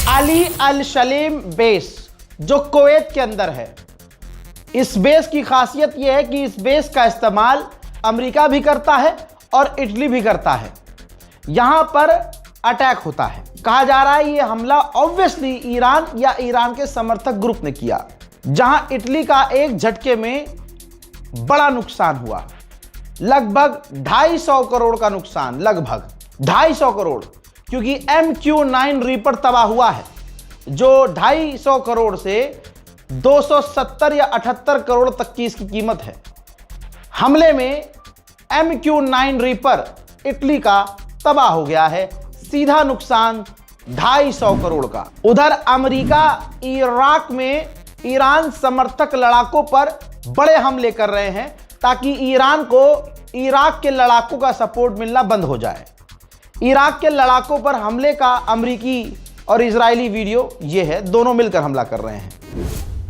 अली अल शलीम base जो Kuwait के अंदर है, इस बेस की खासियत यह है कि इस बेस का इस्तेमाल अमेरिका भी करता है और इटली भी करता है। यहां पर अटैक होता है। कहा जा रहा है यह हमला ऑब्वियसली ईरान या ईरान के समर्थक ग्रुप ने किया, जहां इटली का एक झटके में बड़ा नुकसान हुआ। लगभग 250 करोड़ का नुकसान, लगभग 250 करोड़, क्योंकि MQ-9 रीपर तबाह हुआ है, जो 250 करोड़ से 270 या 78 करोड़ तक की इसकी कीमत है। हमले में MQ-9 रीपर इटली का तबाह हो गया है, सीधा नुकसान 250 करोड़ का। उधर अमेरिका इराक में ईरान समर्थक लड़ाकों पर बड़े हमले कर रहे हैं ताकि ईरान को इराक के लड़ाकों का सपोर्ट मिलना बंद हो जाए। इराक के लड़ाकों पर हमले का अमेरिकी और इजरायली वीडियो ये है, दोनों मिलकर हमला कर रहे हैं।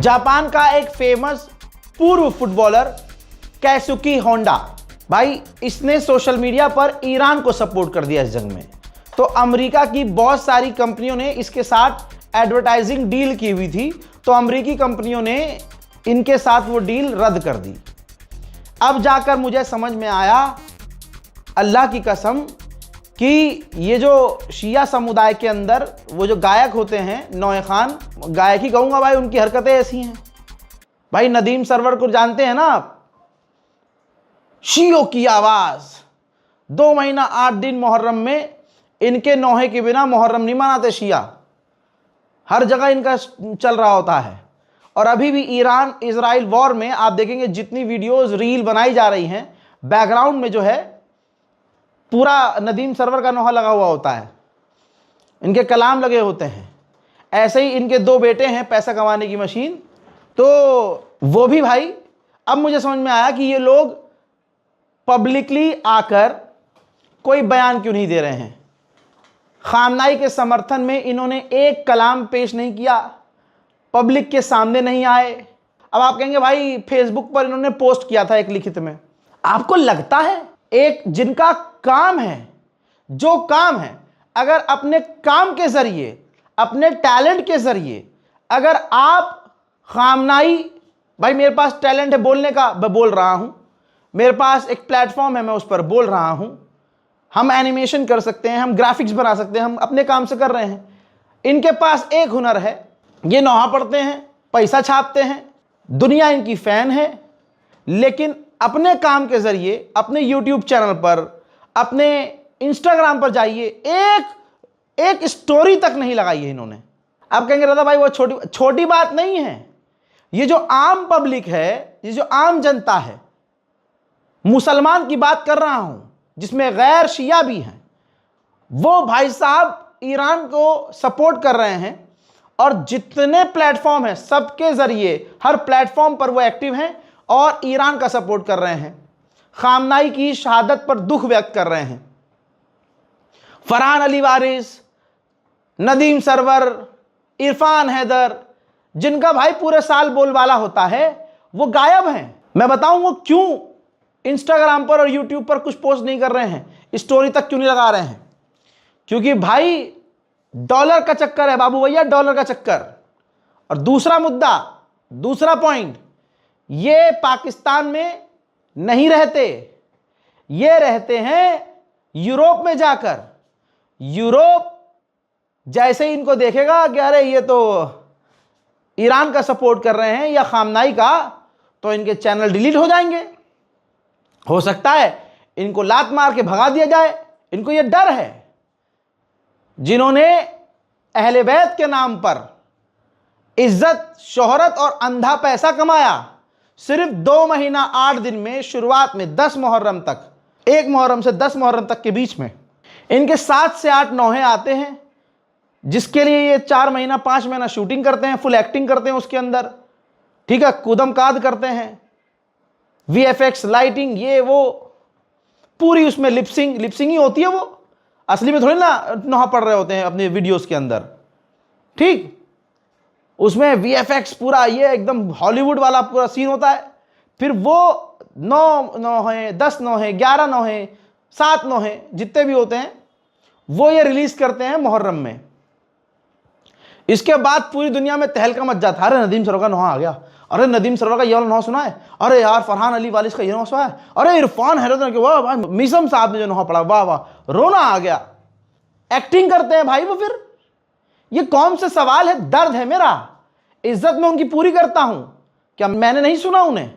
जापान का एक फेमस पूर्व फुटबॉलर कैसुकी होंडा, भाई इसने सोशल मीडिया पर ईरान को सपोर्ट कर दिया इस जंग में। तो अमेरिका की बहुत सारी कंपनियों ने इसके साथ एडवर्टाइजिंग डील की हुई थी, तो अमेरिकी कंपनियों ने इनके साथ वो डील रद्द कर दी। अब जाकर मुझे समझ में आया, अल्लाह की कसम, कि ये जो शिया समुदाय के अंदर वो जो गायक होते हैं, नौए खान, गायक ही कहूँगा भाई, उनकी हरकतें ऐसी हैं। भाई नदीम सरवर को जानते हैं ना आप, शियों की आवाज़। 2 महीना 8 दिन मुहर्रम में इनके नौहे के बिना मुहर्रम नहीं मनाते शिया, हर जगह इनका चल रहा होता है। और अभी भी ईरान इजराइल वॉर में आप देखेंगे जितनी वीडियोस रील बनाई जा रही हैं, बैकग्राउंड में जो है पूरा नदीम सरवर का नोहा लगा हुआ होता है, इनके कलाम लगे होते हैं। ऐसे ही इनके 2 बेटे हैं, पैसा कमाने की मशीन, तो वो भी भाई, अब मुझे समझ में आया कि ये लोग पब्लिकली आकर कोई बयान क्यों नहीं दे रहे हैं। खामनाई के समर्थन में इन्होंने एक कलाम पेश नहीं किया, पब्लिक के सामने नहीं आए। अब आप कहेंगे भाई फेसबुक पर इन्होंने पोस्ट किया था एक लिखित में। आपको लगता है एक जिनका काम है, जो काम है, अगर अपने काम के जरिए, अपने टैलेंट के जरिए, अगर आप खामनाई, भाई मेरे पास टैलेंट है बोलने का, मैं बोल रहा हूं, मेरे पास एक प्लेटफॉर्म है, मैं उस पर बोल रहा हूं, हम एनिमेशन कर सकते हैं, हम ग्राफिक्स बना सकते हैं, हम अपने काम से कर रहे हैं। इनके पास एक हुनर है, ये नौहा पढ़ते हैं, पैसा छापते हैं, दुनिया इनकी फैन है, लेकिन अपने काम के जरिए अपने यूट्यूब चैनल पर, अपने इंस्टाग्राम पर जाइए, एक स्टोरी तक नहीं लगाई है इन्होंने। आप कहेंगे रज़ा भाई वो छोटी बात नहीं है। ये जो आम पब्लिक है, ये जो आम जनता है, मुसलमान की बात कर रहा हूं, जिसमें गैर शिया भी हैं, वो भाई साहब ईरान को सपोर्ट कर रहे हैं। और जितने प्लेटफॉर्म हैं सबके जरिए, हर प्लेटफॉर्म पर वो एक्टिव हैं और ईरान का सपोर्ट कर रहे हैं, खामनाई की शहादत पर दुख व्यक्त कर रहे हैं। फरहान अली वारिस, नदीम सरवर, इरफान हैदर, जिनका भाई पूरे साल बोलबाला होता है, वो गायब हैं। मैं बताऊं वो क्यों इंस्टाग्राम पर और यूट्यूब पर कुछ पोस्ट नहीं कर रहे हैं, स्टोरी तक क्यों नहीं लगा रहे हैं? क्योंकि भाई डॉलर का चक्कर है बाबू भैया, डॉलर का चक्कर। और दूसरा मुद्दा, दूसरा पॉइंट, ये पाकिस्तान में नहीं रहते, ये रहते हैं यूरोप में जाकर। यूरोप जैसे ही इनको देखेगा कि अरे ये तो ईरान का सपोर्ट कर रहे हैं या खामनाई का, तो इनके चैनल डिलीट हो जाएंगे। हो सकता है इनको लात मार के भगा दिया जाए। इनको ये डर है, जिन्होंने अहले बैत के नाम पर इज्जत, शोहरत और अंधा पैसा कमाया, सिर्फ 2 महीना 8 दिन में, शुरुआत में 10 मुहर्रम तक, 1 मुहर्रम से 10 मुहर्रम तक के बीच में इनके 7 से 8 नौहे आते हैं, जिसके लिए ये 4 महीना 5 महीना शूटिंग करते हैं, फुल एक्टिंग करते हैं उसके अंदर, ठीक है, कूदम काद करते हैं, VFX, लाइटिंग, ये वो पूरी, उसमें लिपसिंग ही होती है। वो असली में थोड़ी ना नोहा पढ़ रहे होते हैं अपने वीडियोस के अंदर, ठीक। उसमें VFX पूरा ये एकदम हॉलीवुड वाला पूरा सीन होता है। फिर वो 9 नौहें, 10 नौहें, 11 नौहें, 7 नौहें जितने भी होते हैं वो ये रिलीज करते हैं मुहर्रम में। इसके बाद पूरी दुनिया में तहलका मच जाता है, अरे नदीम सरवर का नौहा आ गया, अरे नदीम सरवर का ये वाला नौहा सुना है, अरे यार फरहान अली वालिस का ये नौहा सुना है, अरे इरफान हैरत, वाह वाह मीसम साहब ने जो नौहा पढ़ा, वाह वाह, रोना आ गया। एक्टिंग करते हैं भाई वो। फिर ये कौन से सवाल है, दर्द है मेरा, इज्जत में उनकी पूरी करता हूं, क्या मैंने नहीं सुना उन्हें?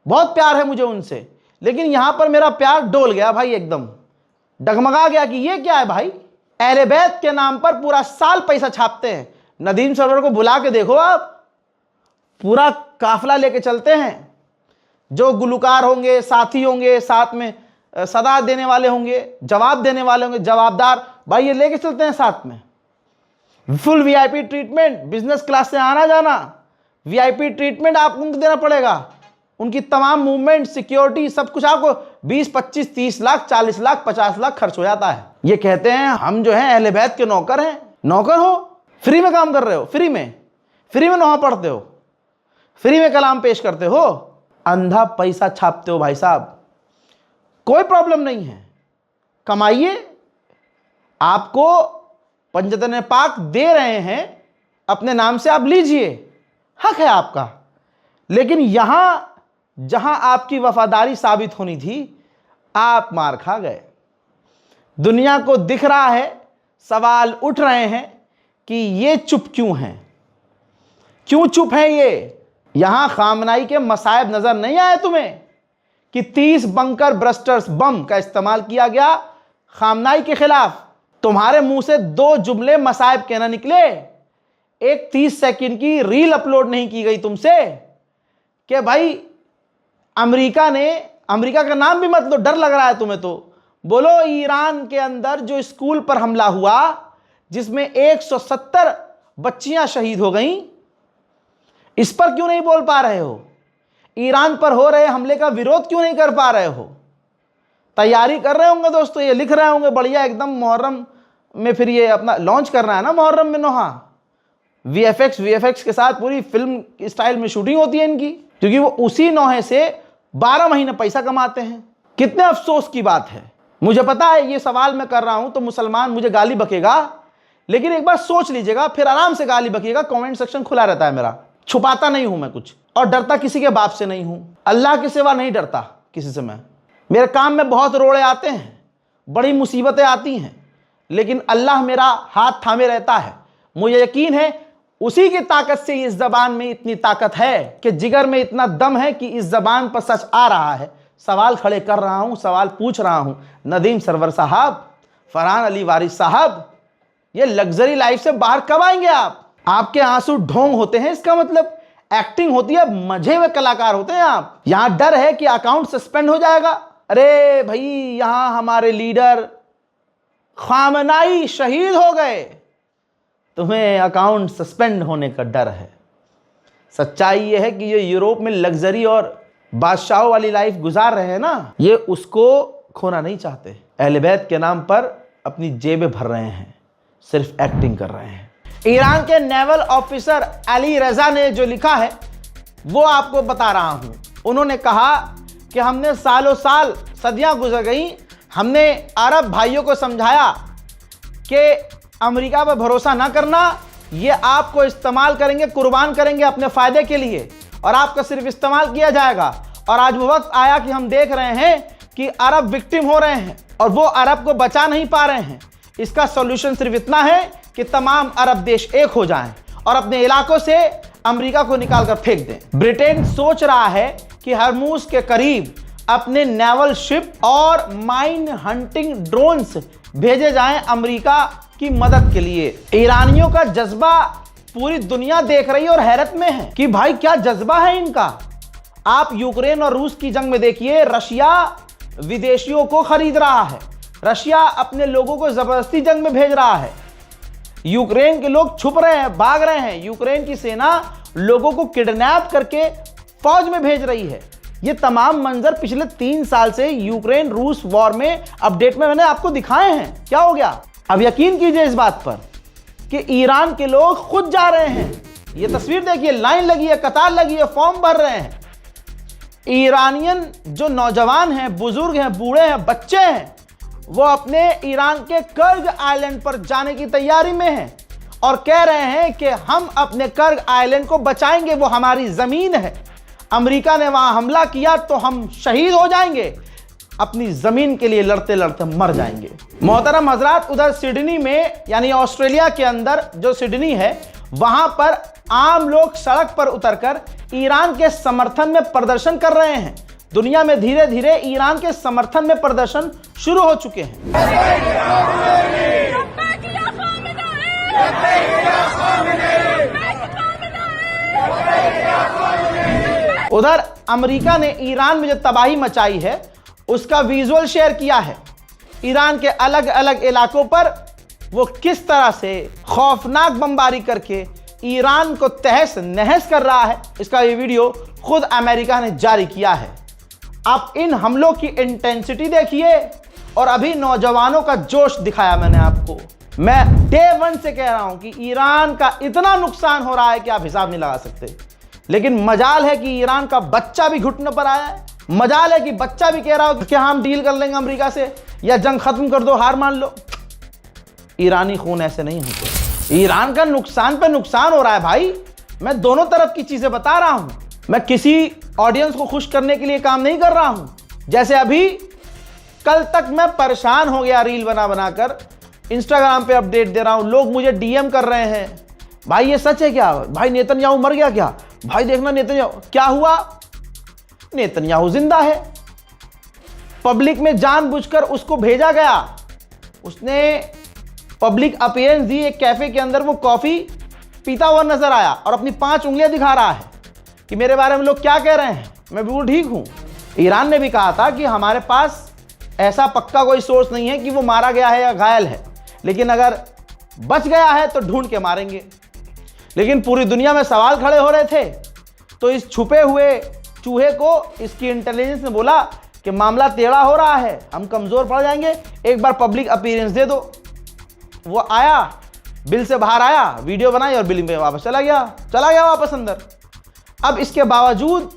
बहुत प्यार है मुझे उनसे, लेकिन यहां पर मेरा प्यार डोल गया भाई, एकदम डगमगा गया कि ये क्या है भाई। अहले बैत के नाम पर पूरा साल पैसा छापते हैं। नदीम सरवर को बुला के देखो आप, पूरा काफिला लेके चलते हैं, जो गुलकार होंगे, साथी होंगे, साथ में सदा देने वाले होंगे, जवाब देने वाले होंगे, जवाबदार भाई, ये लेके चलते हैं साथ में। Full VIP treatment, business class से आना जाना, VIP ट्रीटमेंट आपको उनको देना पड़ेगा। उनकी तमाम मूवमेंट, सिक्योरिटी, सब कुछ आपको 20, 25, 30 लाख, 40 लाख, 50 लाख खर्च हो जाता है। ये कहते हैं हम जो हैं अहले बैत के नौकर हैं। नौकर हो, फ्री में काम कर रहे हो, फ्री में नौहा पढ़ते हो, फ्री में कलाम पेश करते हो, अंधा पैसा छापते हो भाई साहब। कोई प्रॉब्लम नहीं है, कमाइए, आपको पंजतन पाक दे रहे हैं अपने नाम से, आप लीजिए, हक है आपका। लेकिन यहां जहां आपकी वफादारी साबित होनी थी, आप मार खा गए। दुनिया को दिख रहा है, सवाल उठ रहे हैं कि ये चुप क्यों हैं, क्यों चुप हैं ये? यहां खामनाई के मसायब नजर नहीं आए तुम्हें कि 30 बंकर ब्रस्टर्स बम का इस्तेमाल किया गया खामनाई के खिलाफ? तुम्हारे मुंह से 2 जुमले मसायब के ना निकले? एक 30 सेकंड की रील अपलोड नहीं की गई तुमसे कि भाई अमेरिका का नाम भी मत लो, डर लग रहा है तुम्हें तो। बोलो ईरान के अंदर जो स्कूल पर हमला हुआ, जिसमें 170 बच्चियां शहीद हो गईं, इस पर क्यों नहीं बोल पा रहे हो? ईरान पर हो रहे हमले का विरोध क्यों नहीं कर पा रहे हो? तैयारी कर रहे होंगे दोस्तों, ये लिख रहे होंगे बढ़िया एकदम, मुहर्रम में फिर ये अपना लॉन्च करना है ना, मुहर्रम में नौहा। VFX के साथ पूरी फिल्म स्टाइल में शूटिंग होती है इनकी, क्योंकि वो उसी नौहे से 12 महीने पैसा कमाते हैं। कितने अफसोस की बात है। मुझे पता है ये सवाल मैं कर रहा हूं तो मुसलमान मुझे गाली बकेगा, लेकिन एक बार सोच लीजिएगा, फिर आराम से गाली बकिएगा। कमेंट सेक्शन खुला रहता है मेरा, छुपाता नहीं हूं मैं कुछ, और डरता किसी के बाप से नहीं हूं, अल्लाह के सिवा नहीं डरता किसी से मैं। मेरे काम में बहुत रोड़े आते हैं, बड़ी मुसीबतें आती हैं, लेकिन अल्लाह मेरा हाथ थामे रहता है। मुझे यकीन है उसी की ताकत से इस जबान में इतनी ताकत है कि जिगर में इतना दम है कि इस जबान पर सच आ रहा है। सवाल खड़े कर रहा हूं, सवाल पूछ रहा हूं, नदीम सरवर साहब, फरहान अली वारिस साहब, ये लग्जरी लाइफ से बाहर कब आएंगे आप? आपके आंसू ढोंग होते हैं, इसका मतलब एक्टिंग होती है, मजे हुए कलाकार होते हैं आप। यहां डर है कि अकाउंट सस्पेंड हो जाएगा। अरे भाई, यहां हमारे लीडर खामनाई शहीद हो गए, तुम्हें अकाउंट सस्पेंड होने का डर है। सच्चाई ये है कि ये यूरोप में लग्जरी और बादशाहों वाली लाइफ गुजार रहे हैं ना, ये उसको खोना नहीं चाहते। अहले बैत के नाम पर अपनी जेबें भर रहे हैं, सिर्फ एक्टिंग कर रहे हैं। ईरान के नेवल ऑफिसर अली रजा ने जो लिखा है वो आपको बता रहा हूं। उन्होंने कहा कि हमने सालों साल, सदियां गुजर गई, हमने अरब भाइयों को समझाया कि अमेरिका पर भरोसा ना करना, ये आपको इस्तेमाल करेंगे, कुर्बान करेंगे अपने फायदे के लिए, और आपका सिर्फ इस्तेमाल किया जाएगा। और आज वो वक्त आया कि हम देख रहे हैं कि अरब विक्टिम हो रहे हैं और वो अरब को बचा नहीं पा रहे हैं। इसका सॉल्यूशन सिर्फ इतना है कि तमाम अरब देश एक हो जाएं और अपने इलाकों से अमेरिका को निकाल कर फेंक दें। ब्रिटेन सोच रहा है कि हरमूज के करीब अपने नेवल शिप और माइन हंटिंग ड्रोन्स भेजे जाएं अमेरिका की मदद के लिए। ईरानियों का जज्बा पूरी दुनिया देख रही है और हैरत में है कि भाई क्या जज्बा है इनका। आप यूक्रेन और रूस की जंग में देखिए, रशिया विदेशियों को खरीद रहा है, रशिया अपने लोगों को जबरदस्ती जंग में भेज रहा है। यूक्रेन के लोग छुप रहे हैं, भाग रहे हैं, यूक्रेन की सेना लोगों को किडनैप करके फौज में भेज रही है। ये तमाम मंजर पिछले 3 साल से यूक्रेन रूस वॉर में अपडेट में मैंने आपको दिखाए हैं। क्या हो गया? अब यकीन कीजिए इस बात पर कि ईरान के लोग खुद जा रहे हैं ये तस्वीर देखिए, लाइन लगी है, कतार लगी है, फॉर्म भर रहे हैं। ईरानियन जो नौजवान हैं, बुजुर्ग हैं, बूढ़े हैं, बच्चे हैं, वो अपने ईरान के कर्ग आइलैंड पर जाने की तैयारी में हैं और कह रहे हैं कि हम अपने कर्ग आइलैंड को बचाएंगे, वो हमारी जमीन है। अमेरिका ने वहां हमला किया तो हम शहीद हो जाएंगे, अपनी जमीन के लिए लड़ते लड़ते मर जाएंगे। मोहतरम हजरात, उधर सिडनी में यानी ऑस्ट्रेलिया के अंदर जो सिडनी है, वहां पर आम लोग सड़क पर उतरकर ईरान के समर्थन में प्रदर्शन कर रहे हैं। दुनिया में धीरे धीरे ईरान के समर्थन में प्रदर्शन शुरू हो चुके हैं। उधर अमेरिका ने ईरान में जो तबाही मचाई है उसका विजुअल शेयर किया है। ईरान के अलग अलग इलाकों पर वो किस तरह से खौफनाक बमबारी करके ईरान को तहस नहस कर रहा है, इसका ये वीडियो खुद अमेरिका ने जारी किया है। आप इन हमलों की इंटेंसिटी देखिए और अभी नौजवानों का जोश दिखाया मैंने आपको। मैं डे वन से कह रहा हूं कि ईरान का इतना नुकसान हो रहा है कि आप हिसाब नहीं लगा सकते। लेकिन मजाल है कि ईरान का बच्चा भी घुटने पर आया है। मजाल है कि बच्चा भी कह रहा हो कि क्या हम डील कर लेंगे अमेरिका से, या जंग खत्म कर दो, हार मान लो। ईरानी खून ऐसे नहीं होते। ईरान का नुकसान पे नुकसान हो रहा है भाई। मैं दोनों तरफ की चीजें बता रहा हूं। मैं किसी ऑडियंस को खुश करने के लिए काम नहीं कर रहा हूं। जैसे अभी कल तक मैं परेशान हो गया रील बना बनाकर, इंस्टाग्राम पे अपडेट दे रहा हूं, लोग मुझे डीएम कर रहे हैं, भाई ये सच है क्या, भाई नेतन्याहू मर गया क्या, भाई देखना नेतन्याहू क्या हुआ, नेतन्याहू जिंदा है। पब्लिक में जानबूझकर उसको भेजा गया, उसने पब्लिक अपीयरेंस दी, एक कैफे के अंदर वो कॉफी पीता हुआ नजर आया और अपनी 5 उंगलियां दिखा रहा है कि मेरे बारे में लोग क्या कह रहे हैं, मैं बिल्कुल ठीक हूं। ईरान ने भी कहा था कि हमारे पास ऐसा पक्का कोई सोर्स नहीं है कि वो मारा गया है या घायल है, लेकिन अगर बच गया है तो ढूंढ के मारेंगे। लेकिन पूरी दुनिया में सवाल खड़े हो रहे थे, तो इस छुपे हुए चूहे को इसकी इंटेलिजेंस ने बोला कि मामला टेढ़ा हो रहा है, हम कमजोर पड़ जाएंगे, एक बार पब्लिक अपीयरेंस दे दो। वो आया, बिल से बाहर आया, वीडियो बनाई और बिल में वापस चला गया वापस अंदर। अब इसके बावजूद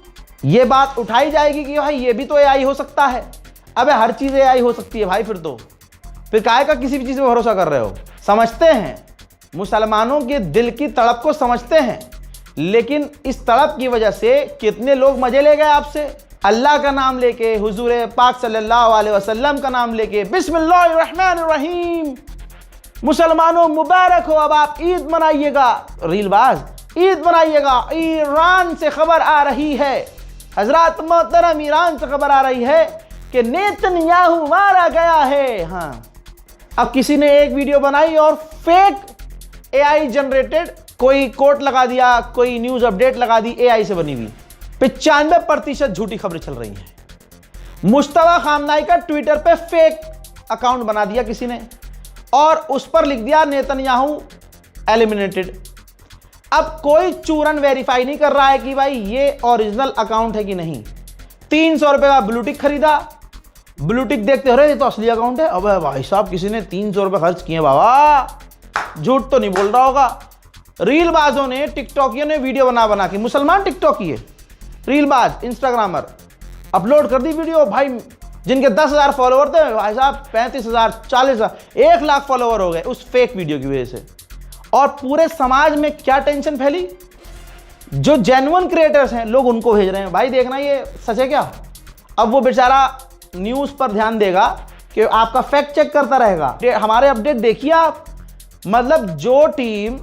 ये बात उठाई जाएगी कि भाई ये भी तो एआई हो सकता है। अबे हर चीज एआई हो सकती है भाई, फिर काहे का किसी भी चीज में भरोसा कर रहे हो। समझते हैं, मुसलमानों के दिल की तड़प को समझते हैं, लेकिन इस तड़प की वजह से कितने लोग मजे ले गए आपसे। अल्लाह का नाम लेके, हुजूर पाक सल्लल्लाहु अलैहि वसल्लम का नाम लेके, बिस्मिल्लाहिर्रहमानिर्रहीम, मुसलमानों मुबारक हो, अब आप ईद मनाइएगा। रीलबाज, ईद मनाइएगा। ईरान से खबर आ रही है, हजरत मोहतरम, ईरान से खबर आ रही है कि नेतन्याहू मारा गया है। हाँ, अब किसी ने एक वीडियो बनाई और फेक एआई जनरेटेड कोई कोट लगा दिया, कोई न्यूज अपडेट लगा दी, एआई से बनी हुई। 95% झूठी खबरें चल रही हैं। मुश्तबा खामनाई का ट्विटर पे फेक अकाउंट बना दिया किसी ने और उस पर लिख दिया नेतन्याहू एलिमिनेटेड। अब कोई चूरन वेरीफाई नहीं कर रहा है कि भाई ये ओरिजिनल अकाउंट है कि नहीं। 300 रुपए का ब्लूटिक खरीदा, ब्लूटिक देखते हो रहे ये तो असली अकाउंट है। अब भाई साहब किसी ने 300 रुपए खर्च किए बाबा, झूठ तो नहीं बोल रहा होगा। रीलबाजों ने, टिकटॉकियों ने वीडियो बना के, मुसलमान टिकटॉकी है, रीलबाज इंस्टाग्रामर, अपलोड कर दी वीडियो। भाई जिनके 10,000 फॉलोवर थे, भाई साहब 35,000, 40,000, 1 लाख फॉलोवर हो गए उस फेक वीडियो की वजह से। और पूरे समाज में क्या टेंशन फैली, जो जेन्युइन क्रिएटर्स हैं लोग उनको भेज रहे हैं, भाई देखना ये सच है क्या। अब वो बेचारा न्यूज पर ध्यान देगा कि आपका फैक्ट चेक करता रहेगा। हमारे अपडेट देखिए आप, मतलब जो टीम,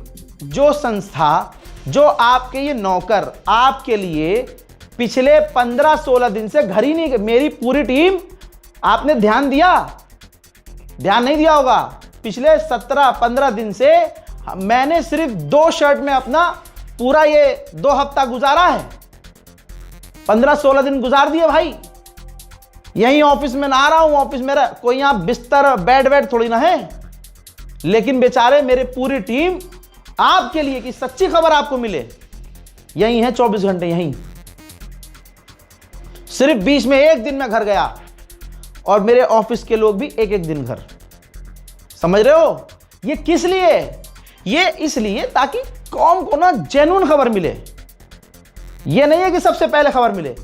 जो संस्था, जो आपके ये नौकर आपके लिए पिछले 15-16 दिन से घर ही नहीं, मेरी पूरी टीम, आपने ध्यान दिया, ध्यान नहीं दिया होगा, पिछले 17-15 दिन से मैंने सिर्फ 2 शर्ट में अपना पूरा ये 2 हफ्ता गुजारा है। 15-16 दिन गुजार दिए भाई। यहीं ऑफिस में नहा रहा हूं, ऑफिस मेरा कोई यहां बिस्तर बेड थोड़ी ना है, लेकिन बेचारे मेरी पूरी टीम आपके लिए कि सच्ची खबर आपको मिले, यहीं है 24 घंटे यहीं। सिर्फ बीच में एक दिन मैं घर गया और मेरे ऑफिस के लोग भी एक दिन घर। समझ रहे हो ये किस लिए? ये इसलिए ताकि कौम को ना जेन्युइन खबर मिले। ये नहीं है कि सबसे पहले खबर मिले,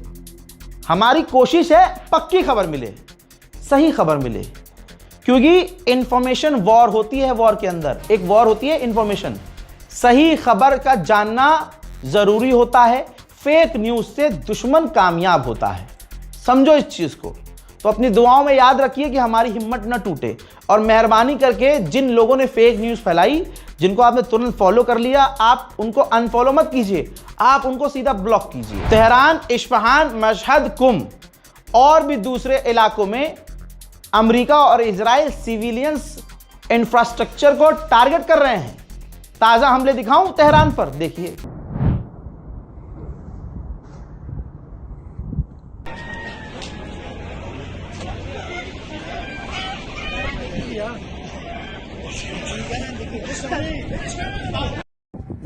हमारी कोशिश है पक्की खबर मिले, सही खबर मिले, क्योंकि इंफॉर्मेशन वॉर होती है। वॉर के अंदर एक वॉर होती है इंफॉर्मेशन। सही खबर का जानना जरूरी होता है। फेक न्यूज से दुश्मन कामयाब होता है, समझो इस चीज को। तो अपनी दुआओं में याद रखिए कि हमारी हिम्मत न टूटे, और मेहरबानी करके जिन लोगों ने फेक न्यूज फैलाई, जिनको आपने तुरंत फॉलो कर लिया, आप उनको अनफॉलो मत कीजिए, आप उनको सीधा ब्लॉक कीजिए। तेहरान, इस्फहान, मशहद, कुम और भी दूसरे इलाकों में अमेरिका और इजराइल सिविलियंस इंफ्रास्ट्रक्चर को टारगेट कर रहे हैं। ताजा हमले दिखाऊं तेहरान पर, देखिए।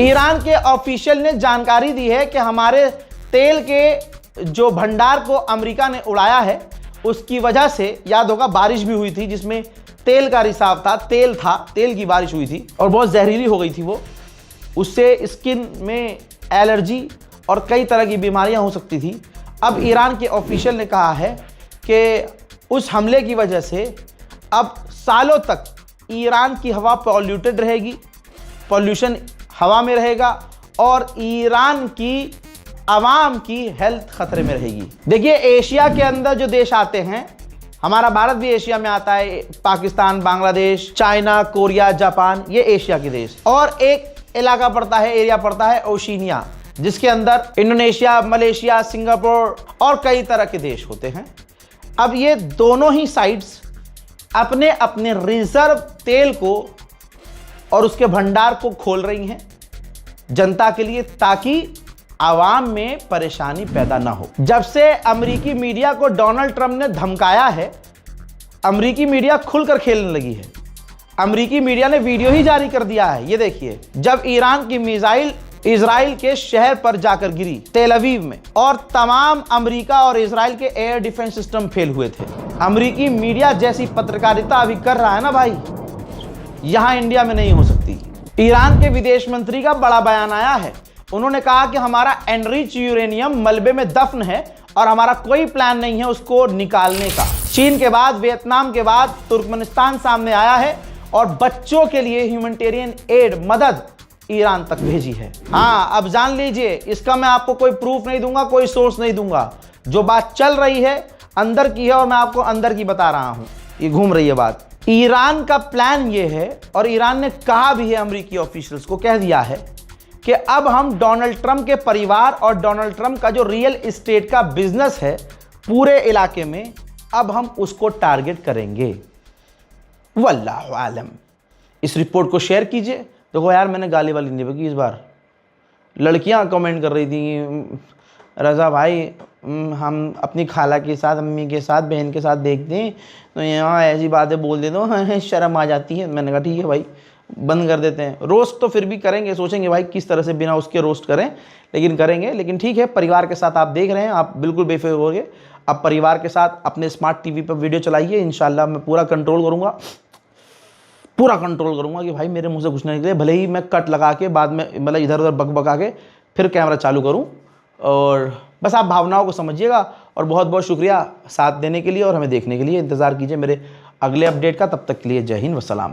ईरान के ऑफिशियल ने जानकारी दी है कि हमारे तेल के जो भंडार को अमेरिका ने उड़ाया है, उसकी वजह से, याद होगा बारिश भी हुई थी जिसमें तेल का रिसाव था, तेल की बारिश हुई थी और बहुत जहरीली हो गई थी वो। उससे स्किन में एलर्जी और कई तरह की बीमारियां हो सकती थी। अब ईरान के ऑफिशियल ने कहा है कि उस हमले की वजह से अब सालों तक ईरान की हवा पॉल्यूटेड रहेगी, पॉल्यूशन हवा में रहेगा और ईरान की आवाम की हेल्थ खतरे में रहेगी। देखिए, एशिया के अंदर जो देश आते हैं, हमारा भारत भी एशिया में आता है, Pakistan, Bangladesh, China, Korea, Japan, ये एशिया के देश। और एक इलाका पड़ता है, एरिया पड़ता है ओशिनिया, जिसके अंदर इंडोनेशिया, मलेशिया, सिंगापुर और कई तरह के देश होते हैं। अब ये दोनों ही साइड्स अपने अपने रिजर्व तेल को और उसके भंडार को खोल रही हैं जनता के लिए, ताकि आवाम में परेशानी पैदा ना हो। जब से अमेरिकी मीडिया को डोनाल्ड ट्रंप ने धमकाया है, अमेरिकी मीडिया खुलकर खेलने लगी है। अमेरिकी मीडिया ने वीडियो ही जारी कर दिया है, ये देखिए, जब ईरान की मिसाइल इजराइल के शहर पर जाकर गिरी, तेल अवीव में, और तमाम अमेरिका और इजराइल के एयर डिफेंस सिस्टम फेल हुए थे। अमेरिकी मीडिया जैसी पत्रकारिता अभी कर रहा है ना भाई, यहां इंडिया में नहीं हो सकती। ईरान के विदेश मंत्री का बड़ा बयान आया है। उन्होंने कहा कि हमारा एनरिच यूरेनियम मलबे में दफन है और हमारा कोई प्लान नहीं है उसको निकालने का। चीन के बाद, वियतनाम के बाद तुर्कमेनिस्तान सामने आया है और बच्चों के लिए ह्यूमैनिटेरियन एड, मदद ईरान तक भेजी है। हाँ, अब जान लीजिए, इसका मैं आपको कोई प्रूफ नहीं दूंगा, कोई सोर्स नहीं दूंगा। जो बात चल रही है अंदर की है और मैं आपको अंदर की बता रहा हूं, ये घूम रही है बात। ईरान का प्लान ये है, और ईरान ने कहा भी है, अमेरिकी ऑफिशियल्स को कह दिया है कि अब हम डोनाल्ड ट्रंप के परिवार और डोनाल्ड ट्रंप का जो रियल एस्टेट का बिजनेस है पूरे इलाके में, अब हम उसको टारगेट करेंगे। वल्लाहु आलम। इस रिपोर्ट को शेयर कीजिए। देखो यार, मैंने गाली वाली नहीं बकी इस बार। लड़कियां कमेंट कर रही थी, रज़ा भाई हम अपनी खाला के साथ, अम्मी के साथ, बहन के साथ देखते हैं तो यहाँ ऐसी बातें बोल देते हो, शर्म आ जाती है। मैंने कहा ठीक है भाई, बंद कर देते हैं। रोस्ट तो फिर भी करेंगे, सोचेंगे भाई किस तरह से बिना उसके रोस्ट करें, लेकिन करेंगे। लेकिन ठीक है, परिवार के साथ आप देख रहे हैं, आप बिल्कुल बेफिक्र हो गए। अब परिवार के साथ अपने स्मार्ट टीवी पर वीडियो चलाइए। इंशाल्लाह मैं पूरा कंट्रोल करूँगा, पूरा कंट्रोल करूँगा कि भाई मेरे मुँह से कुछ नहीं निकले। भले ही मैं कट लगा के बाद में, मतलब इधर उधर बकबका के फिर कैमरा चालू करूँ। और बस आप भावनाओं को समझिएगा। और बहुत बहुत शुक्रिया साथ देने के लिए और हमें देखने के लिए। इंतज़ार कीजिए मेरे अगले अपडेट का। तब तक के लिए जय हिंद, वस्सलाम।